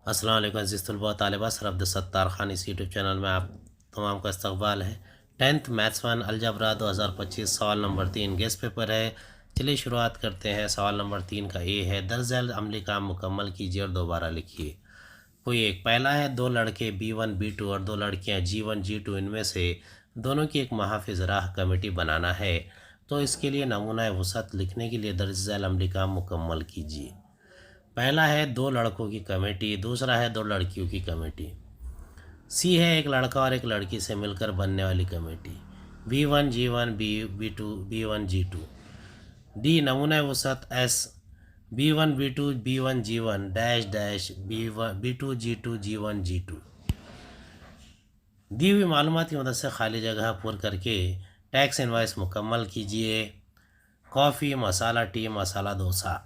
السلام علیکم عزیز طلباء طالبات، سر عبدالستار خان اس یوٹیوب چینل میں آپ تمام کا استقبال ہے۔ 10th میتھس 1 الجبرا 2025 سوال نمبر 3 گیس پیپر ہے۔ چلیے شروعات کرتے ہیں۔ سوال نمبر 3 کا اے ہے، درج ذیل عملی کام مکمل کیجیے اور دوبارہ لکھیے۔ کوئی ایک پہلا ہے، دو لڑکے B1 B2 اور دو لڑکیاں G1 G2، ان میں سے دونوں کی ایک محافظ راہ کمیٹی بنانا ہے، تو اس کے لیے نمونہ وسعت لکھنے کے لیے درج ذیل عملی کام مکمل کیجیے۔ پہلا ہے دو لڑکوں کی کمیٹی، دوسرا ہے دو لڑکیوں کی کمیٹی۔ سی ہے ایک لڑکا اور ایک لڑکی سے مل کر بننے والی committee, B1 G1 B2 B1 G2۔ D نمونہ وسعت S, B1 B2 B1 G1 dash dash B2 G2 G1 G2۔ دی ہوئی معلومات کی مدد سے خالی جگہ پر کر کے ٹیکس انوائس مکمل کیجیے۔ کافی، مسالہ ٹی، مسالہ ڈوسا۔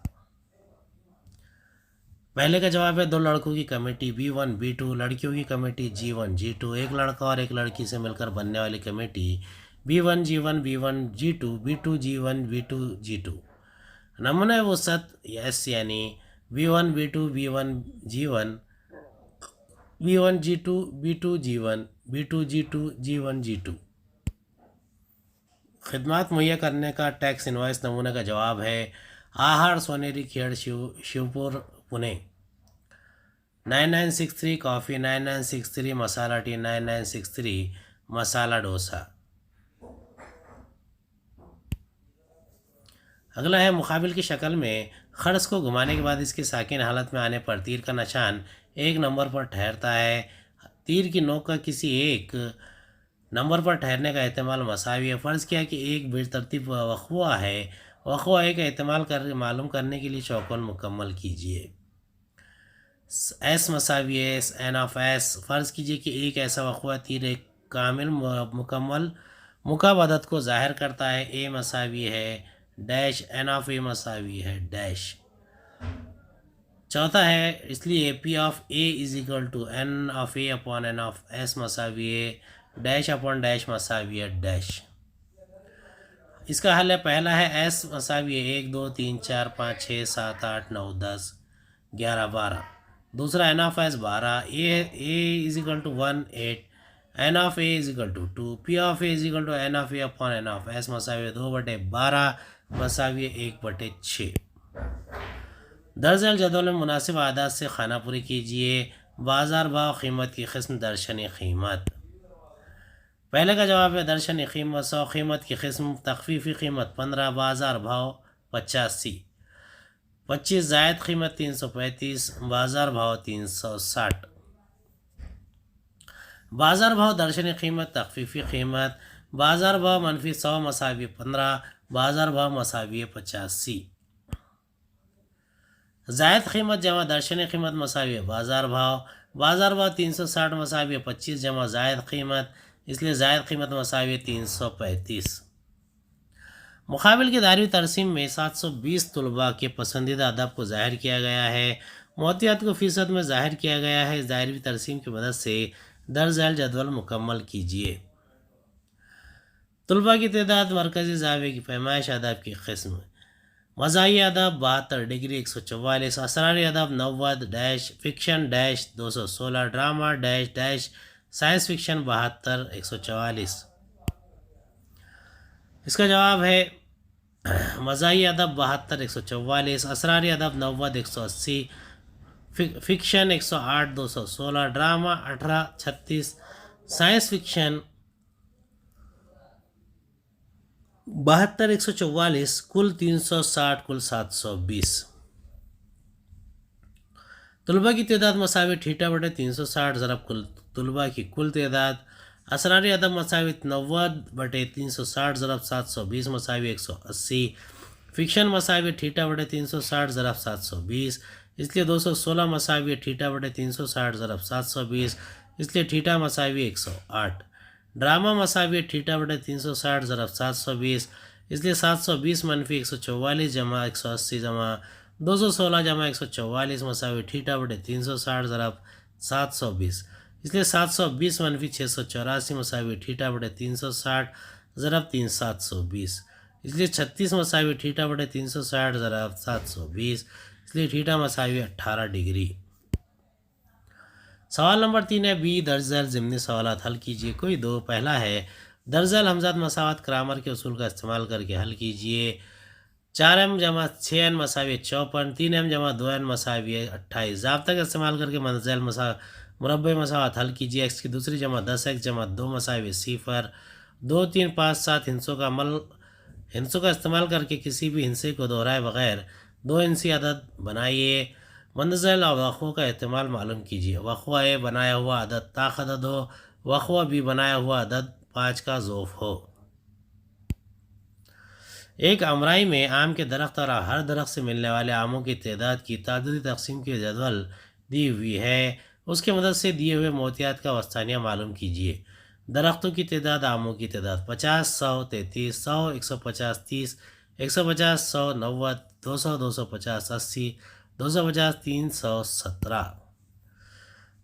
پہلے کا جواب ہے دو لڑکوں کی کمیٹی B1 B2، لڑکیوں کی کمیٹی G1 G2، ایک لڑکا اور ایک لڑکی سے مل کر بننے والی committee B1 G1 B1 G2 B2 G1 B2 G2۔ نمونہ وسعت ایس یعنی B1 B2 B1 G1 B1 G2 B2 G1 B2 G2 G1 G2۔ خدمات مہیا کرنے کا ٹیکس انوائس نمونہ کا جواب ہے آہار سونیری کھیڑ شیوپور پونے، 9963 کافی، 9963 مسالہ ٹی، 9963 مسالہ ڈوسا۔ اگلا ہے مقابل کی شکل میں خرس کو گھمانے کے بعد اس کی ساکن حالت میں آنے پر تیر کا نشان ایک نمبر پر ٹھہرتا ہے۔ تیر کی نوک کا کسی ایک نمبر پر ٹھہرنے کا احتمال مساوی ہے۔ فرض کیا کہ ایک بالترتیب وقوع ہے، وقوع کا احتمال معلوم کرنے کے لیے چوکن مکمل کیجیے۔ ایس مساوی ایس این آف ایس، فرض کیجیے کہ ایک ایسا وقوع تیر ایک کامل مکمل مکعب عدد کو ظاہر کرتا ہے۔ اے مساوی ہے ڈیش، این آف اے مساوی ہے ڈیش۔ چوتھا ہے اس لیے P of A is equal to N of A upon N of S مساوی اے ڈیش اپون ڈیش مساوی ہے ڈیش۔ اس کا حل ہے، پہلا ہے ایس مساوی ہے 1 2 3 4 5 6 7 8 9 10 11 12۔ دوسرا N of S 12، A is equal to 1 8، N of A is equal to 2، P of A is equal to N of A upon N of S مساوی 2/12 مساوی 1/6۔ درج ذیل جدول میں مناسب اعداد سے خانہ پوری کیجیے۔ بازار بھاؤ قیمت کی قسم درشنی قیمت۔ پہلے کا جواب ہے درشنی قیمت 100، قیمت کی قسم تخفیفی قیمت 15، بازار بھاؤ 85، 25 زائد قیمت 335، بازار بھاؤ 360۔ بازار بھاؤ درشنی قیمت تخفیفی قیمت، بازار بھاؤ -100 مساوی 15، بازار بھاؤ مساوی 85۔ زائد قیمت جمع درشنی قیمت مساوی بازار بھاؤ، بازار بھاؤ 360 مساوی 25 جمع زائد قیمت، اس لیے زائد قیمت مساوی 335۔ مقابل کی دائرہوی ترسیم میں 720 طلباء کے پسندیدہ ادب کو ظاہر کیا گیا ہے، موتیات کو فیصد میں ظاہر کیا گیا ہے۔ اس دائرہوی ترسیم کی مدد سے درج ذیل جدول مکمل کیجیے۔ طلباء کی تعداد، مرکزی زاویے کی پیمائش، ادب کی قسم۔ مزاحیہ ادب 72 ڈگری 144، اسراری ادب 90 dash, fiction dash 216، drama dash dash, science fiction 72 144۔ اس کا جواب ہے مزاحیہ ادب 72 144، اسراری ادب 90 180، فکشن 108 216، ڈرامہ 18 36، سائنس فکشن 72 144، کل 360، کل 720۔ طلباء کی تعداد مساوی θ/360 ضرب کل طلباء کی کل تعداد۔ اسراری ادب مساوی 90/360 ضرب 720 مساوی 180۔ فکشن مساوی θ/360 ضرب 720، اس لیے 216 مساوی θ/360 ضرب 720، اس لیے θ مساوی 108۔ ڈرامہ مساوی θ/360 ضرب 720، اس لیے 720 منفی 144 جمع 180 جمع 216 جمع 144 مساوی θ/360 ضرب 720، اس لیے 720 منفی 684 مساوی θ/360 ضرب 720، اس لیے 36 مساوی θ/360 ضرب 720، اس لیے θ مساوی 18 ڈگری۔ سوال نمبر 3 ہے بی درج ذیل ضمنی سوالات حل کیجیے. کوئی دو. پہلا ہے درج ذیل ہمزاد مساوات کرامر کے اصول کا استعمال کر کے حل کیجیے. 4m جمع 6n مساوی 54, 3m جمع 2n مساوی 28. ضابطہ کا استعمال کر کے منزل مربع مساوات حل کیجیے. ایکس کی دوسری جمع 10x جمع 2 مساوی 0. 2 3 5 7 ہندسوں کا استعمال کر کے کسی بھی ہندسے کو دہرائے بغیر دو ہندسی عدد بنائیے. منزل اور وقوع کا احتمال معلوم کیجیے. وقوع اے بنایا ہوا عدد طاق عدد ہو. وقوع بی بنایا ہوا عدد 5 کا ضعف ہو. ایک امرائی میں آم کے درخت اور ہر درخت سے ملنے والے آموں کی تعداد کی تعددی تقسیم کی جدول دی ہوئی ہے. اس کے مدد سے دیے ہوئے موتیات کا وسطانیہ معلوم کیجیے. درختوں کی تعداد آموں کی تعداد 50 100 33 100 150 30 150 100 90 200 250 80 250 317.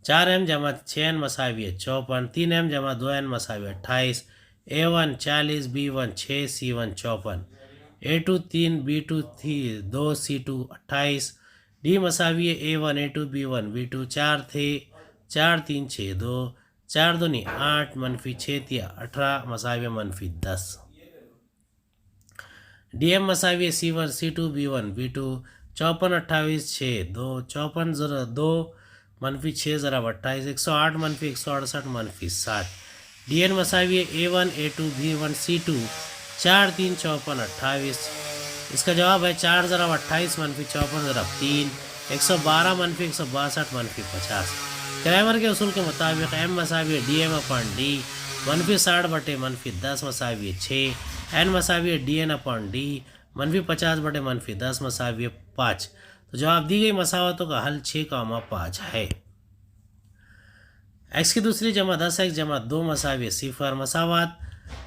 4m جمع 6n مساوی 54, 3m جمع 2n مساوی 28. A1 40, B1 6, C1 54. A2 3, B2 2, C2 28. D مساوی A1 A2 B1 B2 4 تھے 4 3 6 2 4 2 8 منفی 6 18 مساوی منفی 10. DM مساوی C1 C2 B1 B2 54 28 6 2 54 2 منفی 6 ضرب 28 108 منفی 168 منفی 60. DN مساوی A1 A2 B1 C2 4 3 54 28. اس کا جواب ہے 4 ضرب 28 منفی 54 ضرب 3 112 منفی 162 منفی 50. کرائمر کے اصول کے مطابق M مساوی DM اپان D منفی 60 بٹے منفی 10 مساوی 6. N مساوی DN اپان D منفی 50 بٹے منفی 10 مساوی 5. تو جواب دی گئی مساواتوں کا حل 6,5 ہے. ایکس کی دوسری جمع 10x جمع 2 مساوی 0 مساوات.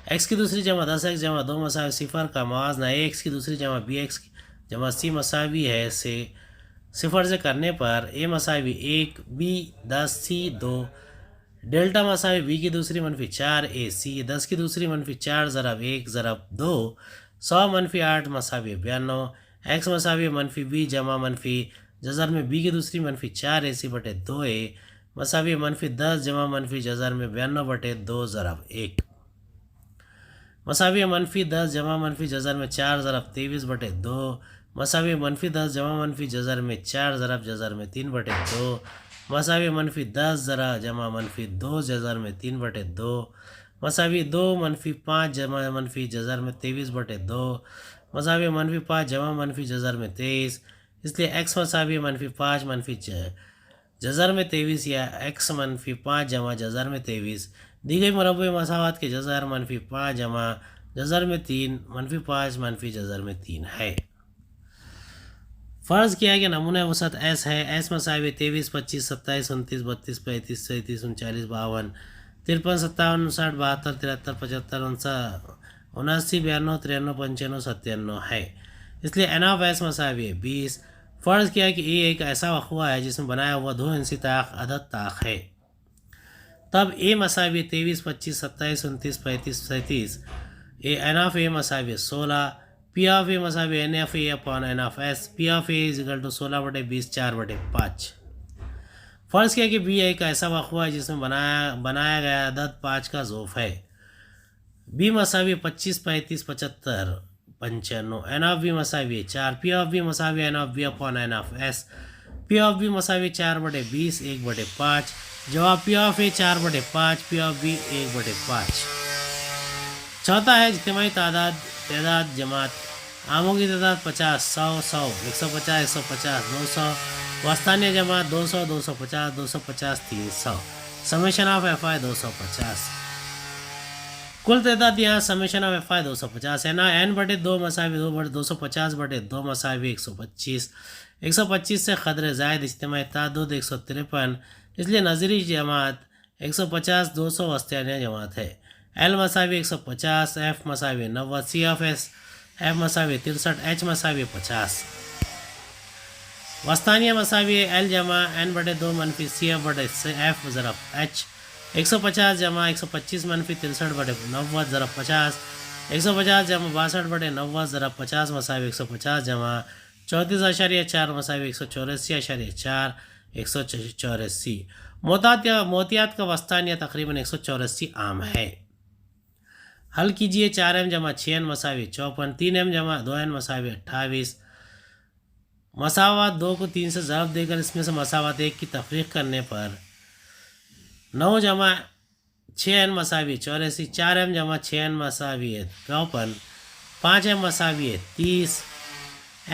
ایکس کی دوسری جمع 10x جمع 2 مساوی 0 کا موازنہ ایکس کی دوسری جمع bx جمع c مساوی ہے سے 0 سے کرنے پر a مساوی 1 b 10 c 2. ڈیلٹا مساوی b کی دوسری منفی 4 a c 10 کی دوسری منفی 4 ضرب 1 ضرب 2 100 منفی 8 مساوی 92. ایکس مساوی منفی b جمع منفی جذر میں b کی دوسری منفی 4 ac بٹے 2 a مساوی منفی 10 جمع منفی جذر میں 92 بٹے 2 ضرب 1 مساوی منفی 10 جمع منفی جذر میں 4 ضرب 23 بٹے 2 مساوی منفی 10 جمع منفی جذر میں 4 ضرب جذر میں 3 بٹے 2 مساوی منفی 10 ضرب جمع منفی 2 جذر میں 3 بٹے 2 مساوی 2 منفی 5 جمع منفی جذر میں 23 بٹے 2 مساوی منفی 5 جمع منفی جذر میں 23. اس لیے x مساوی منفی 5 منفی جذر میں 23 یا x منفی 5 جمع جذر میں 23 دی گئی مربع مساوات کے جذر منفی 5 جمع جذر میں 3 منفی 5 منفی جذر میں 3 ہے. فرض کیا کہ نمونہ وسعت ایس ہے. ایس مساوی 23 25 27 29 32 35 37 39 52 53 57 59 72 73 75 79 92 93 95 97 ہے. اس لیے n آف ایس مساوی 20. فرض کیا کہ اے ایک ایسا وقوع ہے جس میں بنایا ہوا دو ہندسی طاق عدد طاق ہے. تب اے مساوی 23 25 27 29 35 37 n آف اے مساوی 16. پی آف اے مساوی n of A upon n of S. P of A is equal to 16 بٹے 20 4 بٹے 5. فرض کیا کہ بی ایک ایسا وقوع ہے جس میں بنایا گیا عدد 5 کا ضعف ہے. بی مساوی 25 35 75 95 n آف بی مساوی 4. پی آف بی مساوی n of B upon n of S. P of B مساوی 4 بٹے 20 1 بٹے 5. جواب پی آف اے 4 بٹے 5 پی آف بی 1 بٹے 5. چوتھا ہے اجتماعی تعداد جماعت. آموں کی تعداد 50 100 100 150 150 200. وسطانیہ جماعت 200 250 250 300. سمیشن آف ایف آئی 250. کل تعداد یہاں سمیشن آف ایف آئی 250 ہے نا. n بٹے 2 مساوی 2 بٹے 250 بٹے 2 مساوی 125. 125 سے قدر زائد اجتماعی تعدد 153. اس لیے نظری جماعت 150 200 وسطانیہ جماعت ہے. L مساوی 150 F مساوی 90 C آف ایس F مساوی 63 H مساوی 50. وسطانیہ مساوی L جمع n بٹے 2 منفی C F بٹے F ضرب H. 150 جمع 125 منفی 63 بٹے 90 ضرب 50. 150 جمع 62 بٹے 90 ضرب 50 مساوی 150 جمع 34.4 مساوی 184.4. 184. موتیات کا وسطان یا تقریباً 184 عام ہے. حل کیجئے. 4m جمع 6n مساوی 54. 3m جمع 2n مساوی 28. مساوات 2 کو 3 سے ضرب دے کر اس میں سے مساوات 1 کی تفریق کرنے پر 9 جمع 6n مساوی 84. 4m جمع 6n مساوی 54. 5m مساوی 30.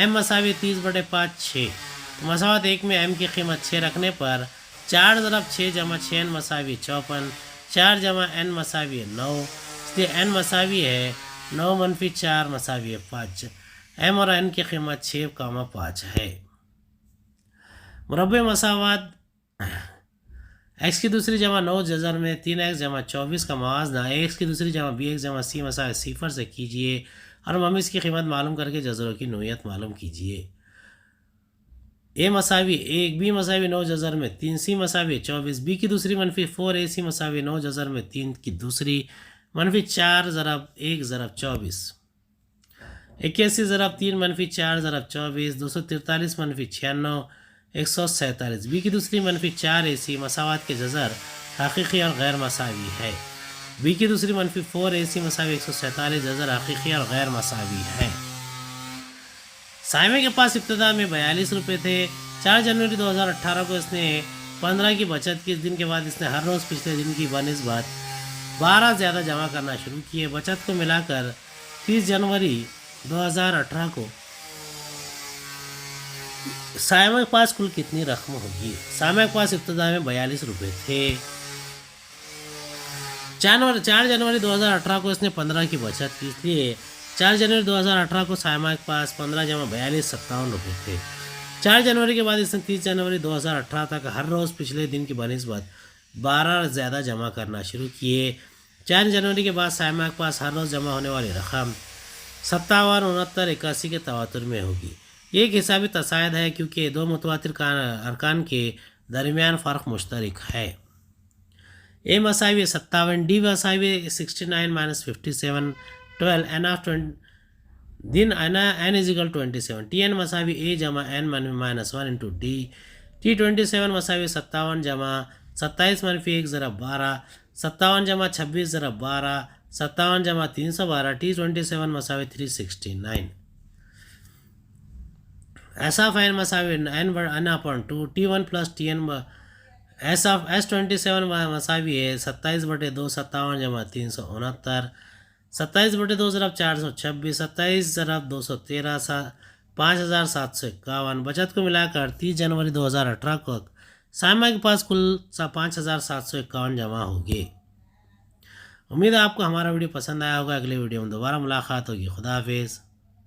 m مساوی 30/5 6. مساوات 1 میں m کی قیمت 6 رکھنے پر 4 ضرب 6 جمع 6n مساوی 54. 4 جمع n مساوی 9. اس لیے n مساوی ہے 9 منفی 4 مساوی 5. m اور n کی قیمت 6,5 ہے. مربع مساوات x کی دوسری جمع 9 جذر میں 3x جمع 24 کا موازنہ x کی دوسری جمع bx جمع c مساوی 0 سے کیجئے اور ہم اس کی قیمت معلوم کر کے جذروں کی نوعیت معلوم کیجئے. a مساوی 1 b مساوی 9 جذر میں 3 c مساوی 24. b کی دوسری منفی 4 ac مساوی 9 جذر میں 3 کی دوسری منفی 4 ضرب 1 ضرب 24. 81 ضرب 3 منفی 4 ضرب 24. 243 منفی 96 147. b کی دوسری منفی 4 ac مساوات کے جذر حقیقی اور غیر مساوی ہے. b کی دوسری منفی 4 ac مساوی 147 جذر حقیقی اور غیر مساوی ہے. سائمہ کے پاس ابتدا میں 42 روپے تھے. 4 جنوری 2018 کو اس نے 15 کی بچت کی. اس دن کے بعد اس نے ہر روز پچھلے دن کی بنسبت 12 زیادہ جمع کرنا شروع کیے. بچت کو ملا کر 30 جنوری 2018 کو سائمہ کے پاس کل کتنی رقم ہوگی؟ سائمہ کے پاس ابتدا میں 42 روپے تھے. 4 جنوری 2018 کو اس نے 15 کی بچت کی. اس لیے 4 جنوری 2018 کو سائمہ کے پاس 15 جمع 42 57 روپے تھے. 4 جنوری کے بعد اس نے 30 جنوری 2018 تک ہر روز پچھلے دن کی بنسبت 12 زیادہ جمع کرنا شروع کیے. 4 جنوری کے بعد سائمہ کے پاس ہر روز جمع ہونے والی رقم 57 69 81 کے تواتر میں ہوگی. یہ ایک حسابی تصاعد ہے کیونکہ دو متواتر ارکان کے درمیان فرق مشترک ہے. a مساوی 57 d مساوی 69 - 57 12 n of 20 then n is equal to 27. tn مساوی a جمع n - 1 into d. t27 مساوی 57 جمع 27 منفی 1 ضرب 12. 57 جمع 26 ضرب 12. 57 جمع 312. t27 مساوی 369. s of n مساوی n upon 2. t1 plus tn s27 مساوی ہے 27/2. 57 جمع 369. 27/2 ضرب 426. 27 ضرب 213 5751. بچت کو ملا کر 30 جنوری 2018 کو سائمہ کے پاس کل 5751 جمع ہوگی. امید ہے آپ کو ہمارا ویڈیو پسند آیا ہوگا. اگلے ویڈیو میں دوبارہ ملاقات ہوگی. خدا حافظ.